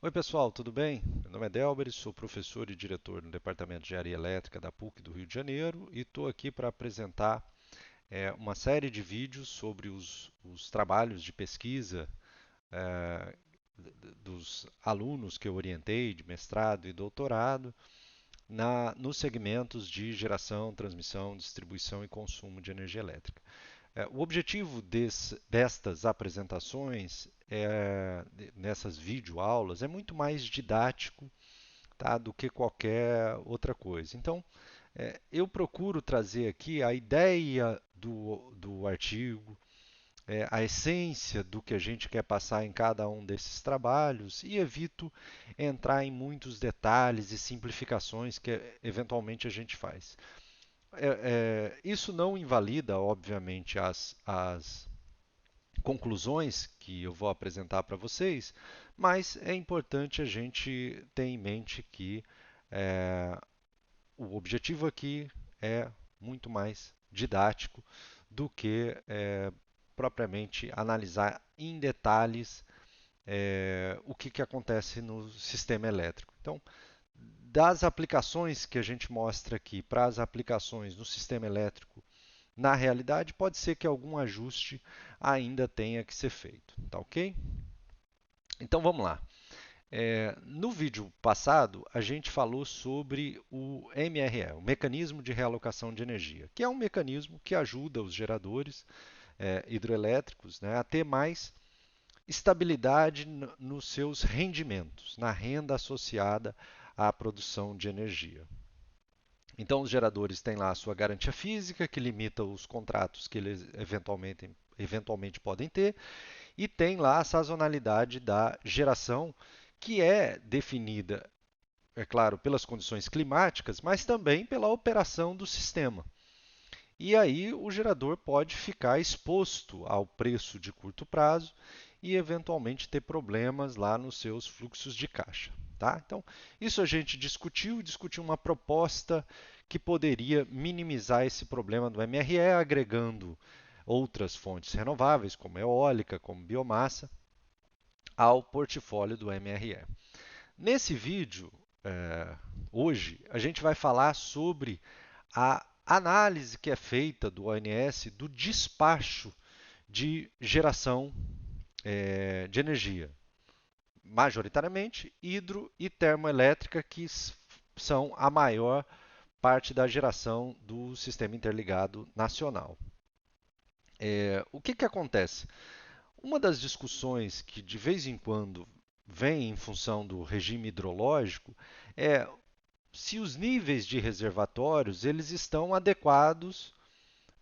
Oi pessoal, tudo bem? Meu nome é Delber, sou professor e diretor no Departamento de Engenharia Elétrica da PUC do Rio de Janeiro e estou aqui para apresentar uma série de vídeos sobre os trabalhos de pesquisa eh, dos alunos que eu orientei de mestrado e doutorado nos segmentos de geração, transmissão, distribuição e consumo de energia elétrica. O objetivo destas apresentações, nessas videoaulas, é muito mais didático, tá, do que qualquer outra coisa. Então, eu procuro trazer aqui a ideia do artigo, a essência do que a gente quer passar em cada um desses trabalhos e evito entrar em muitos detalhes e simplificações que eventualmente a gente faz. Isso não invalida, obviamente, as conclusões que eu vou apresentar para vocês, mas é importante a gente ter em mente que é, o objetivo aqui é muito mais didático do que propriamente analisar em detalhes o que acontece no sistema elétrico. Então, das aplicações que a gente mostra aqui para as aplicações no sistema elétrico na realidade, pode ser que algum ajuste ainda tenha que ser feito, tá ok? Então vamos lá. No vídeo passado, a gente falou sobre o MRE, o Mecanismo de Realocação de Energia, que é um mecanismo que ajuda os geradores hidroelétricos, né, a ter mais estabilidade nos seus rendimentos, na renda associada à produção de energia. Então, os geradores têm lá a sua garantia física, que limita os contratos que eles eventualmente podem ter, e tem lá a sazonalidade da geração, que é definida, é claro, pelas condições climáticas, mas também pela operação do sistema. E aí o gerador pode ficar exposto ao preço de curto prazo e eventualmente ter problemas lá nos seus fluxos de caixa. Tá? Então, isso a gente discutiu uma proposta que poderia minimizar esse problema do MRE, agregando outras fontes renováveis, como eólica, como biomassa, ao portfólio do MRE. Nesse vídeo, hoje, a gente vai falar sobre a análise que é feita do ONS do despacho de geração de energia, majoritariamente hidro e termoelétrica, que são a maior parte da geração do sistema interligado nacional. O que acontece? Uma das discussões que de vez em quando vem em função do regime hidrológico é se os níveis de reservatórios eles estão adequados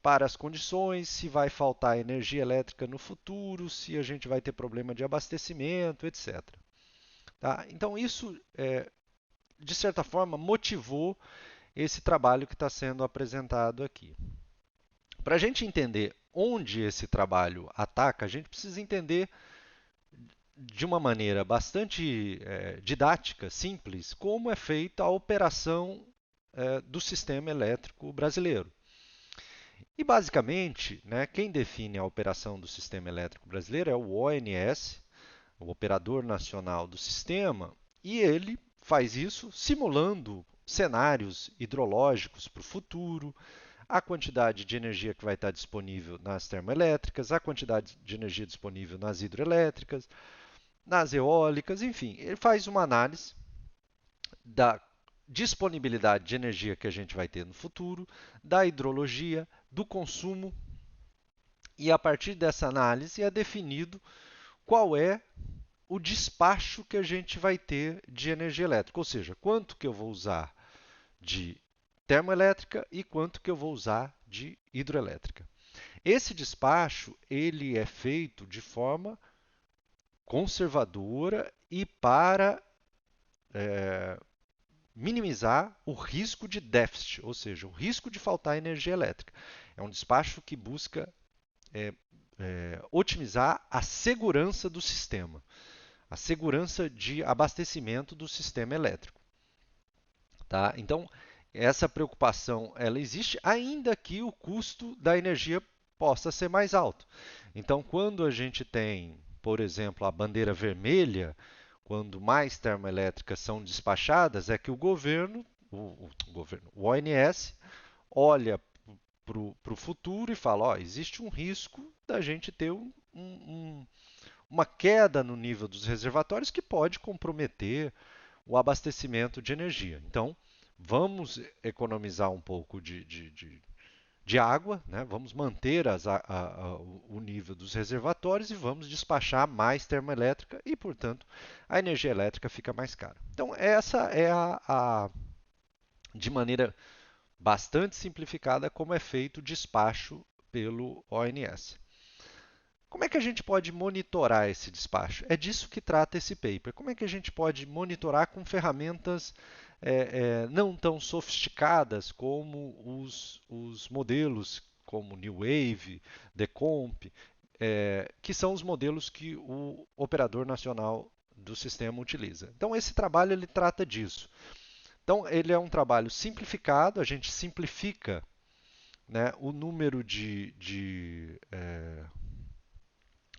para as condições, se vai faltar energia elétrica no futuro, se a gente vai ter problema de abastecimento, etc. Tá? Então, isso, de certa forma, motivou esse trabalho que está sendo apresentado aqui. Para a gente entender onde esse trabalho ataca, a gente precisa entender de uma maneira bastante didática, simples, como é feita a operação do sistema elétrico brasileiro. E basicamente, né, quem define a operação do sistema elétrico brasileiro é o ONS, o Operador Nacional do Sistema, e ele faz isso simulando cenários hidrológicos para o futuro, a quantidade de energia que vai estar disponível nas termoelétricas, a quantidade de energia disponível nas hidroelétricas, nas eólicas, enfim, ele faz uma análise da disponibilidade de energia que a gente vai ter no futuro, da hidrologia, do consumo, e a partir dessa análise é definido qual é o despacho que a gente vai ter de energia elétrica, ou seja, quanto que eu vou usar de termoelétrica e quanto que eu vou usar de hidroelétrica. Esse despacho ele é feito de forma conservadora e para minimizar o risco de déficit, ou seja, o risco de faltar energia elétrica. É um despacho que busca otimizar a segurança do sistema, a segurança de abastecimento do sistema elétrico. Tá? Então, essa preocupação ela existe, ainda que o custo da energia possa ser mais alto. Então, quando a gente tem, por exemplo, a bandeira vermelha, quando mais termoelétricas são despachadas, é que o ONS olha para o futuro e fala, ó, existe um risco da gente ter uma queda no nível dos reservatórios que pode comprometer o abastecimento de energia. Então, vamos economizar um pouco de água, né? Vamos manter o nível dos reservatórios e vamos despachar mais termoelétrica e, portanto, a energia elétrica fica mais cara. Então, essa é de maneira bastante simplificada, como é feito o despacho pelo ONS. Como é que a gente pode monitorar esse despacho? É disso que trata esse paper. Como é que a gente pode monitorar com ferramentas não tão sofisticadas como os modelos como New Wave, Decomp, que são os modelos que o operador nacional do sistema utiliza. Então, esse trabalho ele trata disso. Então, ele é um trabalho simplificado, a gente simplifica, né, o número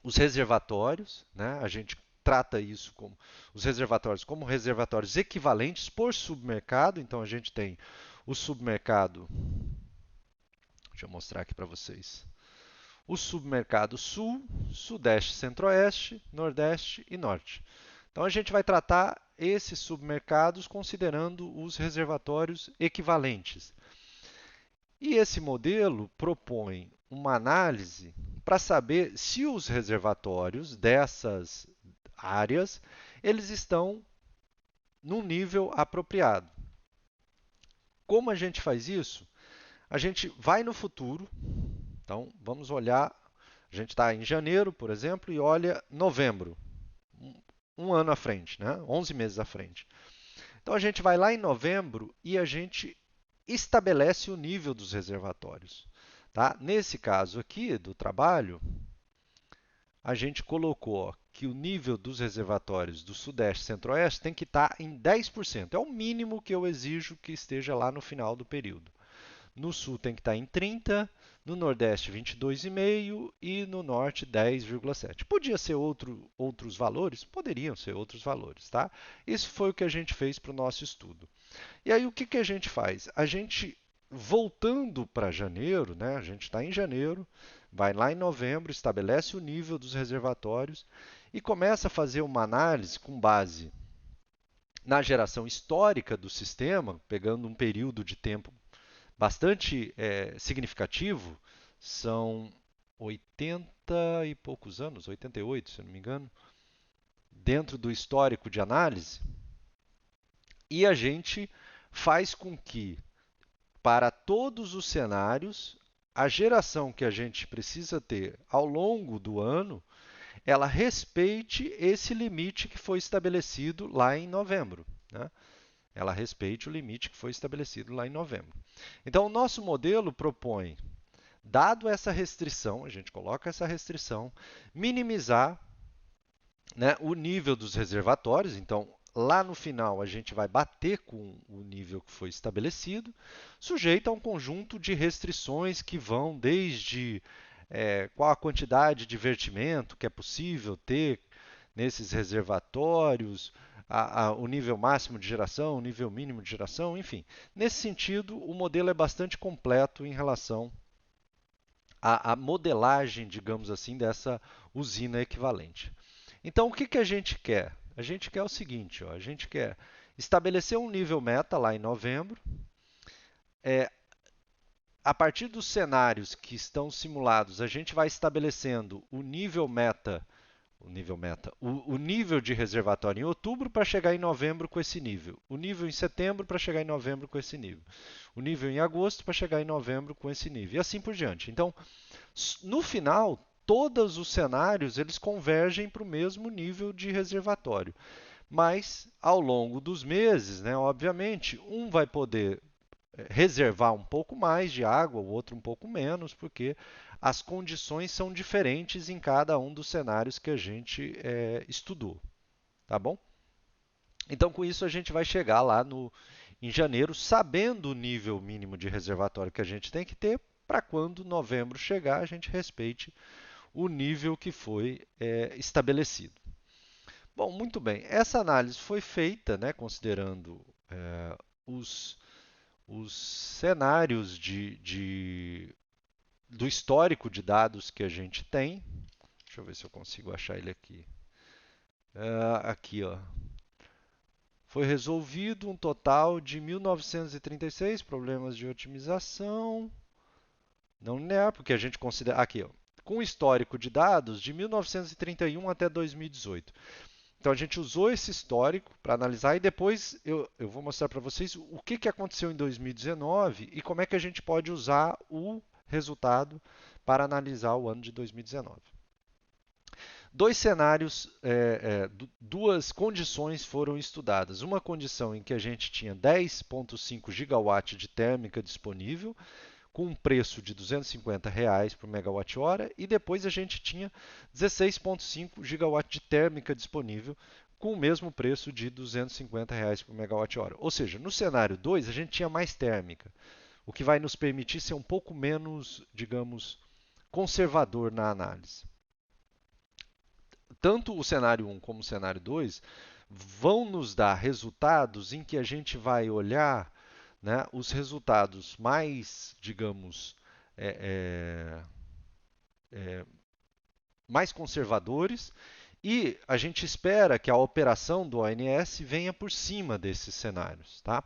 os reservatórios, né, a gente trata isso como os reservatórios como reservatórios equivalentes por submercado. Então, a gente tem o submercado, deixa eu mostrar aqui para vocês, o submercado sul, sudeste, centro-oeste, nordeste e norte. Então, a gente vai tratar esses submercados considerando os reservatórios equivalentes. E esse modelo propõe uma análise para saber se os reservatórios dessas áreas eles estão num nível apropriado. Como a gente faz isso? A gente vai no futuro. Então, vamos olhar. A gente está em janeiro, por exemplo, e olha novembro, um ano à frente, né? 11 meses à frente. Então, a gente vai lá em novembro e a gente estabelece o nível dos reservatórios. Tá? Nesse caso aqui do trabalho, a gente colocou que o nível dos reservatórios do Sudeste e Centro-Oeste tem que estar em 10%. É o mínimo que eu exijo que esteja lá no final do período. No Sul tem que estar em 30%, no Nordeste 22,5% e no Norte 10,7%. Podia ser outros valores? Poderiam ser outros valores. Tá? Isso foi o que a gente fez para o nosso estudo. E aí o que a gente faz? A gente, voltando para janeiro, né? A gente está em janeiro, vai lá em novembro, estabelece o nível dos reservatórios e começa a fazer uma análise com base na geração histórica do sistema, pegando um período de tempo bastante significativo, são 80 e poucos anos, 88, se não me engano, dentro do histórico de análise, e a gente faz com que, para todos os cenários, a geração que a gente precisa ter ao longo do ano, ela respeite esse limite que foi estabelecido lá em novembro. Né? Ela respeite o limite que foi estabelecido lá em novembro. Então, o nosso modelo propõe, dado essa restrição, a gente coloca essa restrição, minimizar, né, o nível dos reservatórios. Então, lá no final, a gente vai bater com o nível que foi estabelecido, sujeito a um conjunto de restrições que vão desde qual a quantidade de divertimento que é possível ter nesses reservatórios, o nível máximo de geração, o nível mínimo de geração, enfim. Nesse sentido, o modelo é bastante completo em relação à modelagem, digamos assim, dessa usina equivalente. Então, o que a gente quer? A gente quer o seguinte, ó, a gente quer estabelecer um nível meta lá em novembro. A partir dos cenários que estão simulados, a gente vai estabelecendo o nível meta, o nível de reservatório em outubro para chegar em novembro com esse nível, o nível em setembro para chegar em novembro com esse nível, o nível em agosto para chegar em novembro com esse nível, e assim por diante. Então, no final, todos os cenários eles convergem para o mesmo nível de reservatório. Mas, ao longo dos meses, né, obviamente, um vai poder reservar um pouco mais de água, o outro um pouco menos, porque as condições são diferentes em cada um dos cenários que a gente estudou. Tá bom? Então, com isso, a gente vai chegar lá em janeiro, sabendo o nível mínimo de reservatório que a gente tem que ter, para quando novembro chegar, a gente respeite o nível que foi estabelecido. Bom, muito bem. Essa análise foi feita, né, considerando os, os cenários do histórico de dados que a gente tem. Deixa eu ver se eu consigo achar ele aqui. Aqui, ó. Foi resolvido um total de 1936 problemas de otimização não linear, porque a gente considera. Aqui, ó. Com histórico de dados de 1931 até 2018. Então a gente usou esse histórico para analisar e depois eu vou mostrar para vocês o que aconteceu em 2019 e como é que a gente pode usar o resultado para analisar o ano de 2019. Dois cenários, duas condições foram estudadas. Uma condição em que a gente tinha 10,5 gigawatt de térmica disponível, com um preço de R$ 250 por megawatt-hora, e depois a gente tinha 16,5 gigawatt de térmica disponível, com o mesmo preço de R$ 250 por megawatt-hora. Ou seja, no cenário 2 a gente tinha mais térmica, o que vai nos permitir ser um pouco menos, digamos, conservador na análise. Tanto o cenário 1 como o cenário 2 vão nos dar resultados em que a gente vai olhar, né, os resultados mais, digamos, é, é, mais conservadores e a gente espera que a operação do ONS venha por cima desses cenários. Tá?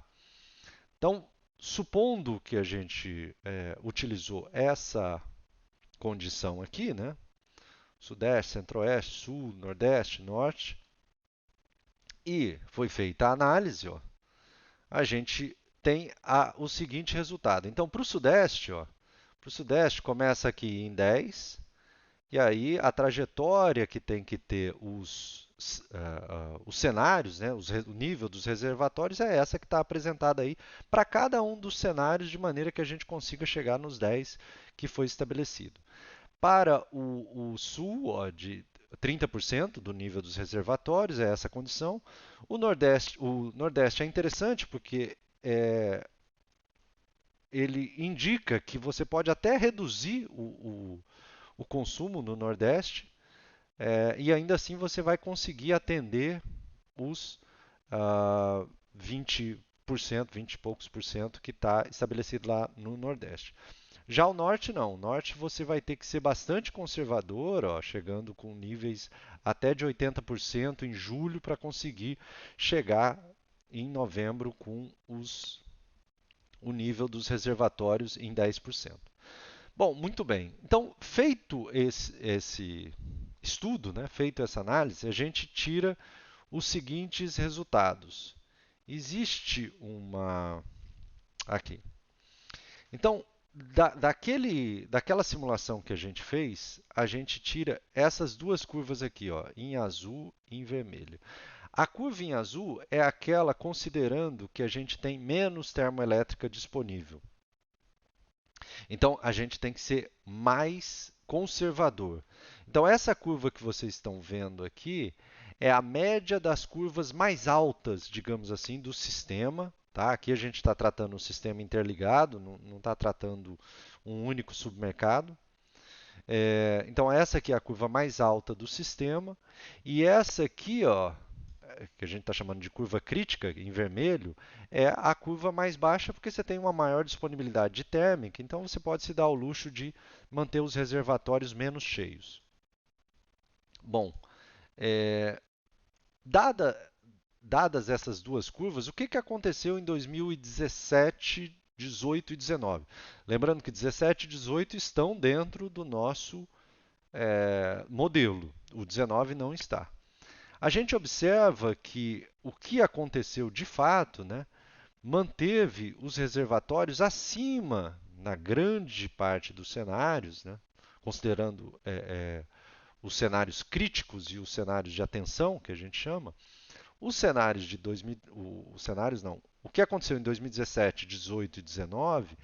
Então, supondo que a gente utilizou essa condição aqui, né, Sudeste, Centro-Oeste, Sul, Nordeste, Norte, e foi feita a análise, ó, a gente tem o seguinte resultado. Então, para o Sudeste, começa aqui em 10, e aí a trajetória que tem que ter os cenários, né, o nível dos reservatórios é essa que está apresentada aí para cada um dos cenários, de maneira que a gente consiga chegar nos 10 que foi estabelecido. Para o Sul, ó, de 30% do nível dos reservatórios, é essa a condição. O Nordeste é interessante porque ele indica que você pode até reduzir o consumo no Nordeste e ainda assim você vai conseguir atender os 20%, 20 e poucos por cento que está estabelecido lá no Nordeste. Já o Norte não. O Norte você vai ter que ser bastante conservador, ó, chegando com níveis até de 80% em julho para conseguir chegar em novembro com o nível dos reservatórios em 10%. Bom, muito bem. Então, feito esse estudo, né, feito essa análise, a gente tira os seguintes resultados. Existe uma. Aqui. Então, daquela simulação que a gente fez, a gente tira essas duas curvas aqui, ó, em azul e em vermelho. A curva em azul é aquela considerando que a gente tem menos termoelétrica disponível. Então, a gente tem que ser mais conservador. Então, essa curva que vocês estão vendo aqui é a média das curvas mais altas, digamos assim, do sistema. Tá? Aqui a gente está tratando um sistema interligado, não está tratando um único submercado. Então, essa aqui é a curva mais alta do sistema. E essa aqui, ó, que a gente está chamando de curva crítica, em vermelho, é a curva mais baixa porque você tem uma maior disponibilidade de térmica, então você pode se dar ao luxo de manter os reservatórios menos cheios. Bom, é, dada, dadas essas duas curvas, o que aconteceu em 2017, 18 e 19? Lembrando que 17 e 18 estão dentro do nosso modelo, o 19 não está. A gente observa que o que aconteceu de fato, né, manteve os reservatórios acima, na grande parte dos cenários, né, considerando os cenários críticos e os cenários de atenção, que a gente chama, os cenários de 2000, os cenários não, o que aconteceu em 2017, 18 e 19,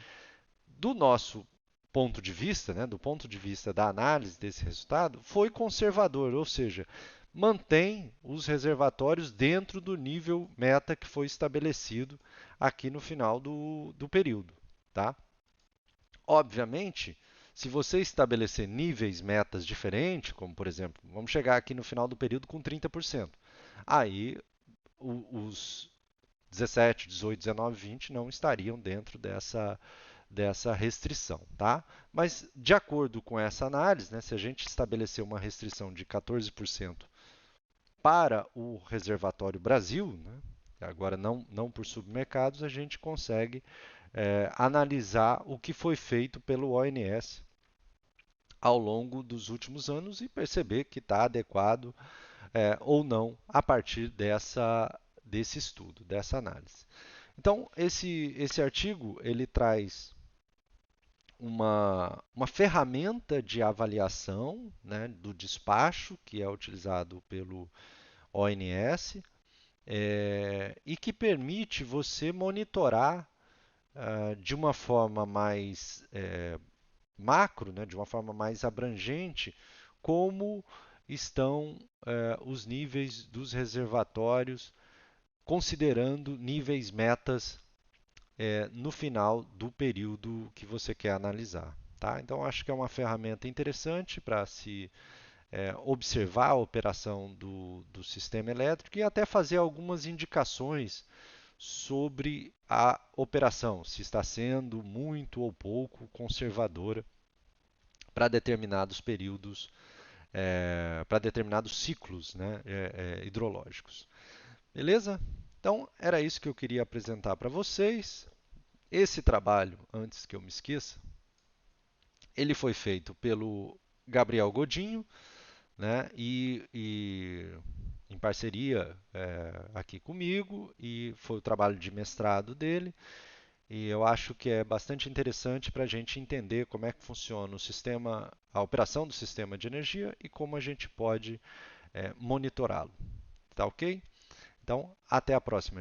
do nosso ponto de vista, né, do ponto de vista da análise desse resultado, foi conservador, ou seja, mantém os reservatórios dentro do nível meta que foi estabelecido aqui no final do período. Tá? Obviamente, se você estabelecer níveis metas diferentes, como por exemplo, vamos chegar aqui no final do período com 30%. aí os 17, 18, 19, 20 não estariam dentro dessa restrição, tá? Mas de acordo com essa análise, né, se a gente estabelecer uma restrição de 14% para o reservatório Brasil, né, agora não por submercados, a gente consegue analisar o que foi feito pelo ONS ao longo dos últimos anos e perceber que está adequado ou não a partir desse estudo, dessa análise. Então, esse artigo ele traz uma ferramenta de avaliação, né, do despacho que é utilizado pelo ONS e que permite você monitorar de uma forma mais macro, né, de uma forma mais abrangente, como estão os níveis dos reservatórios, considerando níveis metas no final do período que você quer analisar. Tá? Então, acho que é uma ferramenta interessante para se observar a operação do sistema elétrico e até fazer algumas indicações sobre a operação, se está sendo muito ou pouco conservadora para determinados períodos, para determinados ciclos, né, hidrológicos. Beleza? Então, era isso que eu queria apresentar para vocês. Esse trabalho, antes que eu me esqueça, ele foi feito pelo Gabriel Godinho, né, e em parceria aqui comigo, e foi o trabalho de mestrado dele. E eu acho que é bastante interessante para a gente entender como é que funciona o sistema, a operação do sistema de energia e como a gente pode monitorá-lo. Tá ok? Então, até a próxima.